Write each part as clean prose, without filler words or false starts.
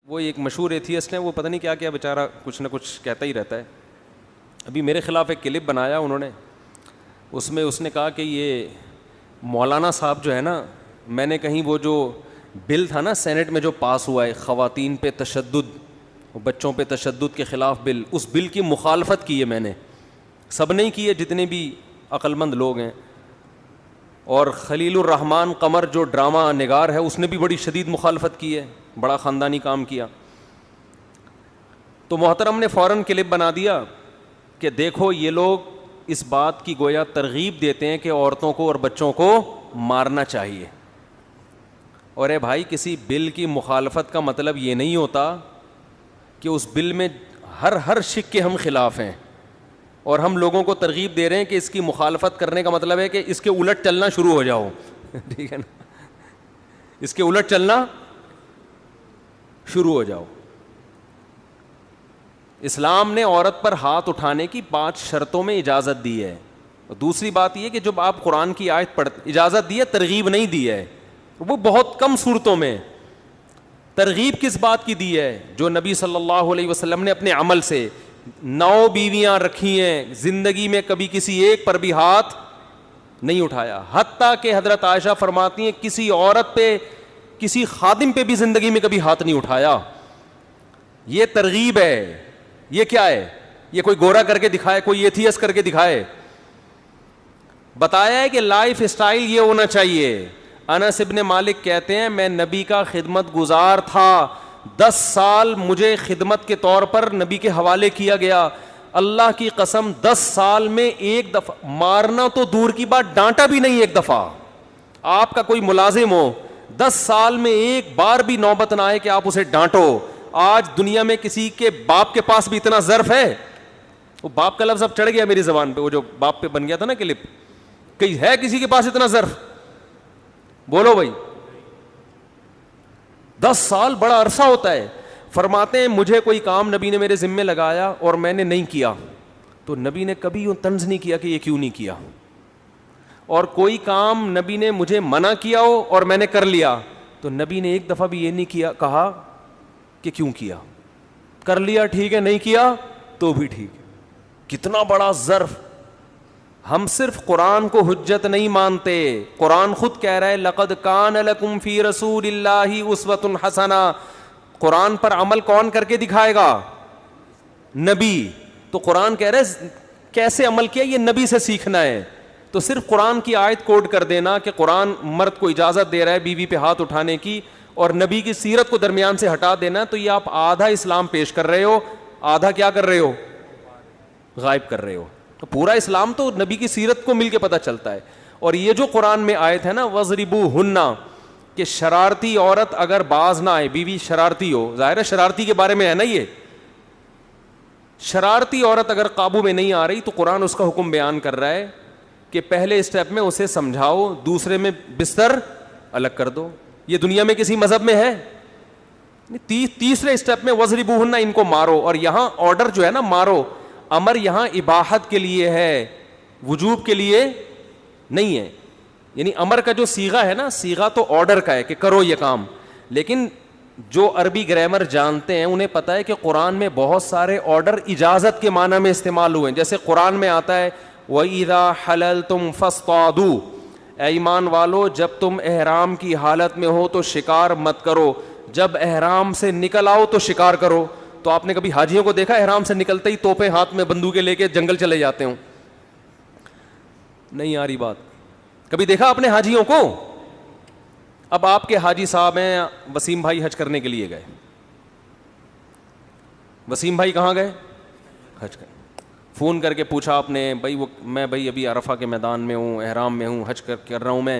وہ ایک مشہور ایتھیسٹ ہے، وہ پتہ نہیں کیا کیا بیچارہ کچھ نہ کچھ کہتا ہی رہتا ہے. ابھی میرے خلاف ایک کلپ بنایا انہوں نے، اس میں اس نے کہا کہ یہ مولانا صاحب جو ہے نا، میں نے کہیں وہ جو بل تھا نا سینٹ میں جو پاس ہوا ہے خواتین پہ تشدد، بچوں پہ تشدد کے خلاف بل، اس بل کی مخالفت کی ہے میں نے. سب نہیں کی ہے، جتنے بھی عقل مند لوگ ہیں. اور خلیل الرحمان قمر جو ڈرامہ نگار ہے، اس نے بھی بڑی شدید مخالفت کی ہے، بڑا خاندانی کام کیا. تو محترم نے فوراً کلپ بنا دیا کہ دیکھو یہ لوگ اس بات کی گویا ترغیب دیتے ہیں کہ عورتوں کو اور بچوں کو مارنا چاہیے. اور اے بھائی، کسی بل کی مخالفت کا مطلب یہ نہیں ہوتا کہ اس بل میں ہر شک کے ہم خلاف ہیں اور ہم لوگوں کو ترغیب دے رہے ہیں کہ اس کی مخالفت کرنے کا مطلب ہے کہ اس کے الٹ چلنا شروع ہو جاؤ. ٹھیک ہے نا، اس کے الٹ چلنا شروع ہو جاؤ. اسلام نے عورت پر ہاتھ اٹھانے کی 5 شرطوں میں اجازت دی ہے. دوسری بات یہ کہ جب آپ قرآن کی آیت اجازت دی ہے، ترغیب نہیں دی ہے، وہ بہت کم صورتوں میں. ترغیب کس بات کی دی ہے؟ جو نبی صلی اللہ علیہ وسلم نے اپنے عمل سے 9 بیویاں رکھی ہیں، زندگی میں کبھی کسی ایک پر بھی ہاتھ نہیں اٹھایا. حتیٰ کہ حضرت عائشہ فرماتی ہیں کسی عورت پہ، کسی خادم پہ بھی زندگی میں کبھی ہاتھ نہیں اٹھایا. یہ ترغیب ہے. یہ کیا ہے؟ یہ کوئی گورا کر کے دکھائے، کوئی ایتھیس کر کے دکھائے. بتایا ہے کہ لائف اسٹائل یہ ہونا چاہیے. انس ابن مالک کہتے ہیں میں نبی کا خدمت گزار تھا، 10 سال مجھے خدمت کے طور پر نبی کے حوالے کیا گیا. اللہ کی قسم 10 سال میں ایک دفعہ مارنا تو دور کی بات، ڈانٹا بھی نہیں. ایک دفعہ آپ کا کوئی ملازم ہو، 10 سال میں ایک بار بھی نوبت نہ آئے کہ آپ اسے ڈانٹو. آج دنیا میں کسی کے باپ کے پاس بھی اتنا ظرف ہے؟ وہ باپ کا لفظ اب چڑھ گیا میری زبان پہ، وہ جو باپ پہ بن گیا تھا نا کلپ. کہیں ہے کسی کے پاس اتنا ظرف؟ بولو بھائی. 10 سال بڑا عرصہ ہوتا ہے. فرماتے ہیں مجھے کوئی کام نبی نے میرے ذمے لگایا اور میں نے نہیں کیا تو نبی نے کبھی یوں طنز نہیں کیا کہ یہ کیوں نہیں کیا. اور کوئی کام نبی نے مجھے منع کیا ہو اور میں نے کر لیا تو نبی نے ایک دفعہ بھی یہ نہیں کیا کہا کہ کیوں کیا. کر لیا ٹھیک ہے، نہیں کیا تو بھی ٹھیک ہے. کتنا بڑا ظرف. ہم صرف قرآن کو حجت نہیں مانتے، قرآن خود کہہ رہا ہے لقد کان لکم فی رسول اللہ اسوۃ حسنہ. قرآن پر عمل کون کر کے دکھائے گا؟ نبی. تو قرآن کہہ رہا ہے کیسے عمل کیا، یہ نبی سے سیکھنا ہے. تو صرف قرآن کی آیت کوٹ کر دینا کہ قرآن مرد کو اجازت دے رہا ہے بیوی پہ ہاتھ اٹھانے کی، اور نبی کی سیرت کو درمیان سے ہٹا دینا، تو یہ آپ آدھا اسلام پیش کر رہے ہو، آدھا کیا کر رہے ہو؟ غائب کر رہے ہو. پورا اسلام تو نبی کی سیرت کو مل کے پتہ چلتا ہے. اور یہ جو قرآن میں آیت ہے نا وَضْرِبُوهُنَّ، کہ شرارتی عورت اگر باز نہ آئے، بیوی شرارتی ہو، ظاہر ہے شرارتی کے بارے میں ہے نا، یہ شرارتی عورت اگر قابو میں نہیں آ رہی تو قرآن اس کا حکم بیان کر رہا ہے کہ پہلے اسٹیپ میں اسے سمجھاؤ، دوسرے میں بستر الگ کر دو. یہ دنیا میں کسی مذہب میں ہے؟ تیسرے اسٹیپ میں وَضْرِبُوهُنَّ، ان کو مارو. اور یہاں آرڈر جو ہے نا مارو، امر یہاں اباحت کے لیے ہے، وجوب کے لیے نہیں ہے. یعنی امر کا جو صیغہ ہے نا، صیغہ تو آرڈر کا ہے کہ کرو یہ کام. لیکن جو عربی گرامر جانتے ہیں انہیں پتہ ہے کہ قرآن میں بہت سارے آرڈر اجازت کے معنی میں استعمال ہوئے ہیں. جیسے قرآن میں آتا ہے وَإِذَا حَلَلْتُمْ فَاصْطَادُوا، اے ایمان والو جب تم احرام کی حالت میں ہو تو شکار مت کرو، جب احرام سے نکل آؤ تو شکار کرو. تو آپ نے کبھی حاجیوں کو دیکھا احرام سے نکلتے ہی توپیں ہاتھ میں بندوقیں لے کے جنگل چلے جاتے ہوں؟ نہیں آ رہی بات. کبھی دیکھا آپ نے حاجیوں کو؟ اب آپ کے حاجی صاحب ہیں، وسیم بھائی حج کرنے کے لیے گئے. وسیم بھائی کہاں گئے؟ حج کرنے. فون کر کے پوچھا آپ نے بھائی وہ میں بھائی ابھی عرفہ کے میدان میں ہوں، احرام میں ہوں، حج کر رہا ہوں میں،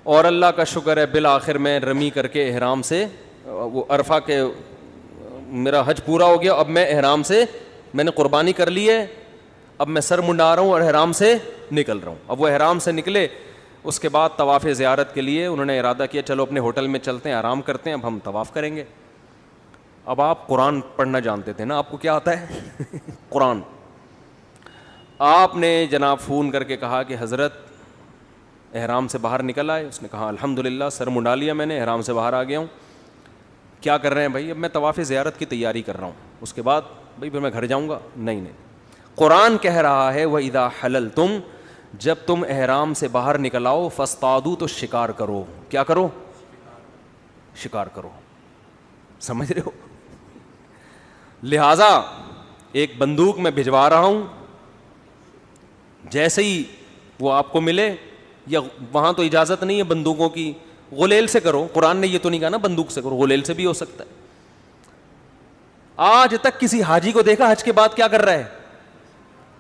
اور اللہ کا شکر ہے بالآخر میں رمی کر کے احرام سے وہ عرفہ کے میرا حج پورا ہو گیا، اب میں احرام سے میں نے قربانی کر لی ہے، اب میں سر منڈا رہا ہوں اور احرام سے نکل رہا ہوں. اب وہ احرام سے نکلے، اس کے بعد طواف زیارت کے لیے انہوں نے ارادہ کیا چلو اپنے ہوٹل میں چلتے ہیں، آرام کرتے ہیں، اب ہم طواف کریں گے. اب آپ قرآن پڑھنا جانتے تھے نا، آپ کو کیا آتا ہے؟ قرآن. آپ نے جناب فون کر کے کہا کہ حضرت احرام سے باہر نکل آئے؟ اس نے کہا الحمدللہ سر منڈا لیا میں نے، احرام سے باہر آ گیا ہوں. کیا کر رہے ہیں بھائی؟ اب میں طواف زیارت کی تیاری کر رہا ہوں, اس کے بعد بھائی پھر میں گھر جاؤں گا. نہیں نہیں, قرآن کہہ رہا ہے وَإِذَا حَلَلْتُمْ, جب تم احرام سے باہر نکل آؤ, فاصطادوا, تو شکار کرو. کیا کرو؟ شکار کرو. سمجھ رہے ہو؟ لہذا ایک بندوق میں بھجوا رہا ہوں, جیسے ہی وہ آپ کو ملے, یا وہاں تو اجازت نہیں ہے بندوقوں کی, غلیل سے کرو. قرآن نے یہ تو نہیں کہا نا بندوق سے کرو, غلیل سے بھی ہو سکتا ہے. آج تک کسی حاجی کو دیکھا حج کے بعد کیا کر رہا ہے؟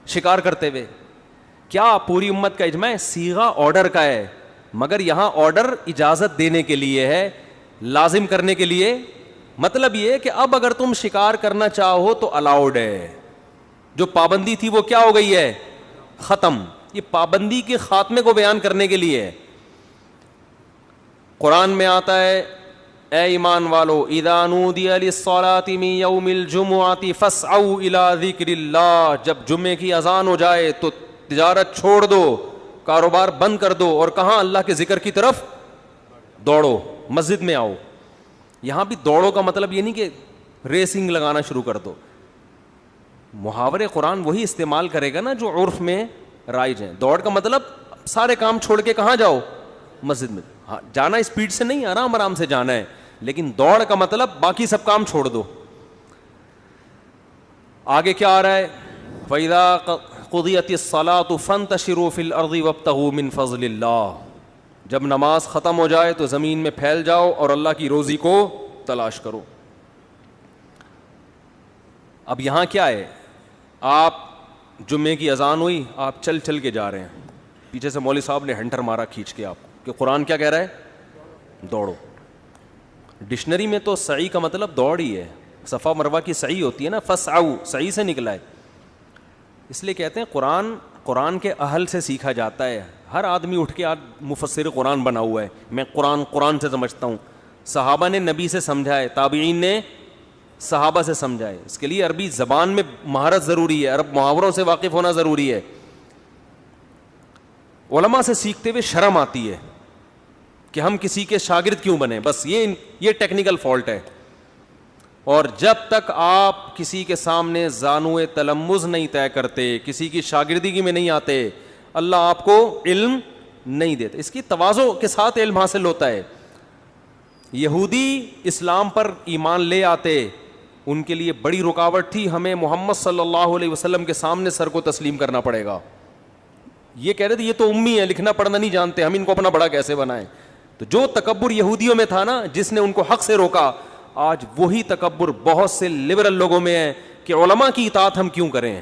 شکار کرتے ہوئے. کیا پوری امت کا اجماع ہے؟ صیغہ آرڈر کا ہے, مگر یہاں آرڈر اجازت دینے کے لیے ہے, لازم کرنے کے لیے. مطلب یہ کہ اب اگر تم شکار کرنا چاہو تو الاؤڈ ہے. جو پابندی تھی وہ کیا ہو گئی ہے؟ ختم. یہ پابندی کے خاتمے کو بیان کرنے کے لیے ہے. قرآن میں آتا ہے اے ایمان والو, اذا نودی للصلاة من یوم الجمعۃ فاسعوا الی ذکر اللہ, جب جمعے کی اذان ہو جائے تو تجارت چھوڑ دو, کاروبار بند کر دو, اور کہاں؟ اللہ کے ذکر کی طرف دوڑو, مسجد میں آؤ. یہاں بھی دوڑو کا مطلب یہ نہیں کہ ریسنگ لگانا شروع کر دو. محاورے قرآن وہی استعمال کرے گا نا جو عرف میں رائج ہیں. دوڑ کا مطلب سارے کام چھوڑ کے کہاں جاؤ؟ مسجد میں. ہاں, جانا اسپیڈ سے نہیں, آرام آرام سے جانا ہے, لیکن دوڑ کا مطلب باقی سب کام چھوڑ دو. آگے کیا آ رہا ہے؟ فَإِذَا قُضِيَتِ الصَّلَاةُ فَانْتَشِرُوا فِي الْأَرْضِ وَابْتَغُوا مِنْ فَضْلِ اللَّهِ, جب نماز ختم ہو جائے تو زمین میں پھیل جاؤ اور اللہ کی روزی کو تلاش کرو. اب یہاں کیا ہے؟ آپ جمعے کی اذان ہوئی, آپ چل چل کے جا رہے ہیں, پیچھے سے مولوی صاحب نے ہنٹر مارا کھینچ کے آپ کو کہ قرآن کیا کہہ رہا ہے؟ دوڑو. ڈکشنری میں تو سعی کا مطلب دوڑ ہی ہے. صفا مروہ کی سعی ہوتی ہے نا, فسعوا, سعی سے نکلا ہے. اس لیے کہتے ہیں قرآن کے اہل سے سیکھا جاتا ہے. ہر آدمی اٹھ کے آج مفسر قرآن بنا ہوا ہے, میں قرآن سے سمجھتا ہوں. صحابہ نے نبی سے سمجھا ہے, تابعین نے صحابہ سے سمجھا ہے. اس کے لیے عربی زبان میں مہارت ضروری ہے, عرب محاوروں سے واقف ہونا ضروری ہے. علماء سے سیکھتے ہوئے شرم آتی ہے کہ ہم کسی کے شاگرد کیوں بنیں, بس یہ ٹیکنیکل فالٹ ہے. اور جب تک آپ کسی کے سامنے زانوئے تلمذ نہیں طے کرتے, کسی کی شاگردگی میں نہیں آتے, اللہ آپ کو علم نہیں دیتا. اس کی تواضع کے ساتھ علم حاصل ہوتا ہے. یہودی اسلام پر ایمان لے آتے, ان کے لیے بڑی رکاوٹ تھی, ہمیں محمد صلی اللہ علیہ وسلم کے سامنے سر کو تسلیم کرنا پڑے گا. یہ کہہ رہے تھے یہ تو امی ہے, لکھنا پڑھنا نہیں جانتے, ہم ان کو اپنا بڑا کیسے بنائیں. تو جو تکبر یہودیوں میں تھا نا, جس نے ان کو حق سے روکا, آج وہی تکبر بہت سے لبرل لوگوں میں ہے کہ علماء کی اطاعت ہم کیوں کریں.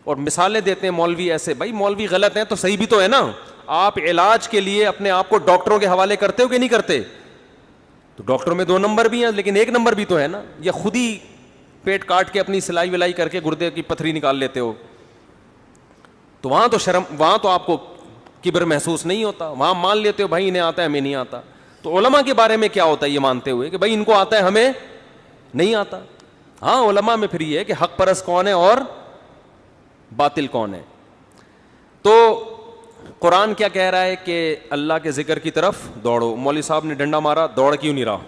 اور مثالیں دیتے ہیں مولوی ایسے, بھائی مولوی غلط ہیں تو صحیح بھی تو ہے نا. آپ علاج کے لیے اپنے آپ کو ڈاکٹروں کے حوالے کرتے ہو کہ نہیں کرتے؟ تو ڈاکٹر میں 2 نمبر بھی ہیں, لیکن 1 نمبر بھی تو ہے نا. یا خود ہی پیٹ کاٹ کے اپنی سلائی ولائی کر کے گردے کی پتھری نکال لیتے ہو, تو وہاں تو شرم, وہاں تو آپ کو کبر محسوس نہیں ہوتا, وہاں مان لیتے ہو بھائی انہیں آتا ہے ہمیں نہیں آتا. تو علماء کے بارے میں کیا ہوتا ہے یہ مانتے ہوئے کہ بھائی ان کو آتا ہے ہمیں نہیں آتا. ہاں, علماء میں پھر یہ ہے کہ حق پرست کون ہے اور باطل کون ہے. تو قرآن کیا کہہ رہا ہے کہ اللہ کے ذکر کی طرف دوڑو. مولوی صاحب نے ڈنڈا مارا, دوڑ کیوں نہیں رہا؟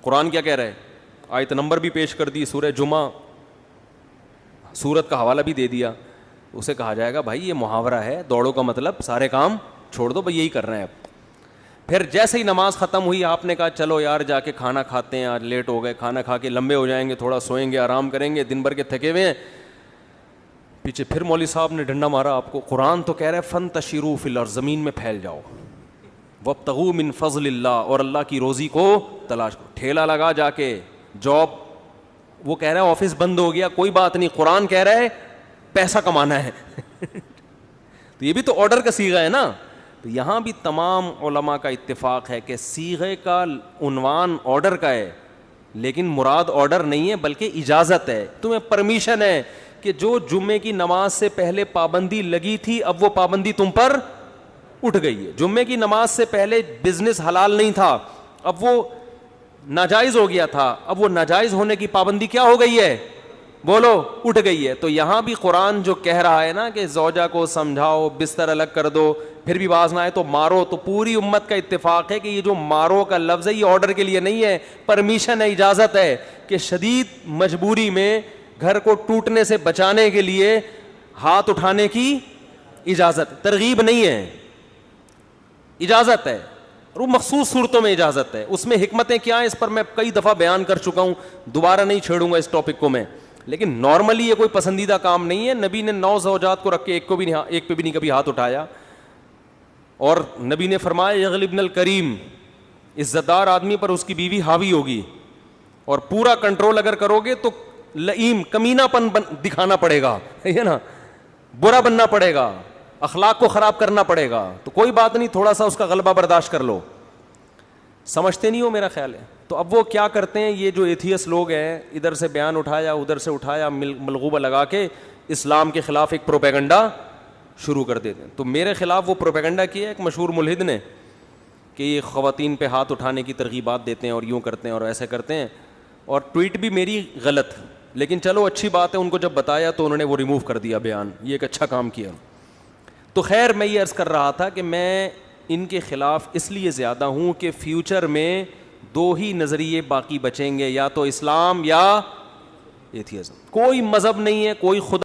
قرآن کیا کہہ رہا ہے؟ آیت نمبر بھی پیش کر دی, سورہ جمعہ, سورت کا حوالہ بھی دے دیا. اسے کہا جائے گا بھائی یہ محاورہ ہے, دوڑو کا مطلب سارے کام چھوڑ دو, بھائی یہی کر رہے ہیں. اب پھر جیسے ہی نماز ختم ہوئی, آپ نے کہا چلو یار جا کے کھانا کھاتے ہیں, آج لیٹ ہو گئے, کھانا کھا کے لمبے ہو جائیں گے, تھوڑا سوئیں گے, آرام کریں گے, دن بھر کے تھکے ہوئے ہیں. پیچھے پھر مولوی صاحب نے ڈنڈا مارا آپ کو. قرآن تو کہہ رہا ہے فانتشروا فی الارض, زمین میں پھیل جاؤ, وابتغوا من فضل اللہ, اور اللہ کی روزی کو تلاش کرو. ٹھیلا لگا جا کے, جاب, وہ کہہ رہا ہے آفس بند ہو گیا, کوئی بات نہیں, قرآن کہہ رہا ہے پیسہ کمانا ہے. تو یہ بھی تو آرڈر کا صیغہ ہے نا. تو یہاں بھی تمام علماء کا اتفاق ہے کہ صیغے کا عنوان آرڈر کا ہے, لیکن مراد آرڈر نہیں ہے بلکہ اجازت ہے. تمہیں پرمیشن ہے کہ جو جمعے کی نماز سے پہلے پابندی لگی تھی اب وہ پابندی تم پر اٹھ گئی ہے. جمعے کی نماز سے پہلے بزنس حلال نہیں تھا, اب وہ ناجائز ہو گیا تھا, اب وہ ناجائز ہونے کی پابندی کیا ہو گئی ہے؟ بولو اٹھ گئی ہے. تو یہاں بھی قرآن جو کہہ رہا ہے نا کہ زوجہ کو سمجھاؤ, بستر الگ کر دو, پھر بھی باز نہ آئے تو مارو, تو پوری امت کا اتفاق ہے کہ یہ جو مارو کا لفظ ہے یہ آرڈر کے لیے نہیں ہے, پرمیشن ہے, اجازت ہے, کہ شدید مجبوری میں گھر کو ٹوٹنے سے بچانے کے لیے ہاتھ اٹھانے کی اجازت, ترغیب نہیں ہے, اجازت ہے. اور وہ مخصوص صورتوں میں اجازت ہے. اس میں حکمتیں کیا ہیں اس پر میں کئی دفعہ بیان کر چکا ہوں, دوبارہ نہیں چھیڑوں گا اس ٹاپک کو میں. لیکن نارملی یہ کوئی پسندیدہ کام نہیں ہے. نبی نے 9 زوجات کو رکھ کے ایک پہ بھی نہیں کبھی ہاتھ اٹھایا. اور نبی نے فرمایا یغلبن الکریم, عزت دار آدمی پر اس کی بیوی حاوی ہوگی, اور پورا کنٹرول اگر کرو گے تو لئیم کمینہ پن دکھانا پڑے گا, ہے نا, برا بننا پڑے گا, اخلاق کو خراب کرنا پڑے گا. تو کوئی بات نہیں, تھوڑا سا اس کا غلبہ برداشت کر لو. سمجھتے نہیں ہو میرا خیال ہے. تو اب وہ کیا کرتے ہیں, یہ جو ایتھیس لوگ ہیں, ادھر سے بیان اٹھایا ادھر سے اٹھایا, ملغوبہ لگا کے اسلام کے خلاف ایک پروپیگنڈا شروع کر دیتے ہیں. تو میرے خلاف وہ پروپیگنڈا کیا ایک مشہور ملحد نے کہ یہ خواتین پہ ہاتھ اٹھانے کی ترغیبات دیتے ہیں اور یوں کرتے ہیں اور ایسے کرتے ہیں, اور ٹویٹ بھی میری غلط, لیکن چلو اچھی بات ہے, ان کو جب بتایا تو انہوں نے وہ ریموو کر دیا بیان, یہ ایک اچھا کام کیا. تو خیر میں یہ عرض کر رہا تھا کہ میں ان کے خلاف اس لیے زیادہ ہوں کہ فیوچر میں 2 ہی نظریے باقی بچیں گے, یا تو اسلام یا ایتھیزم. کوئی مذہب نہیں ہے, کوئی خدا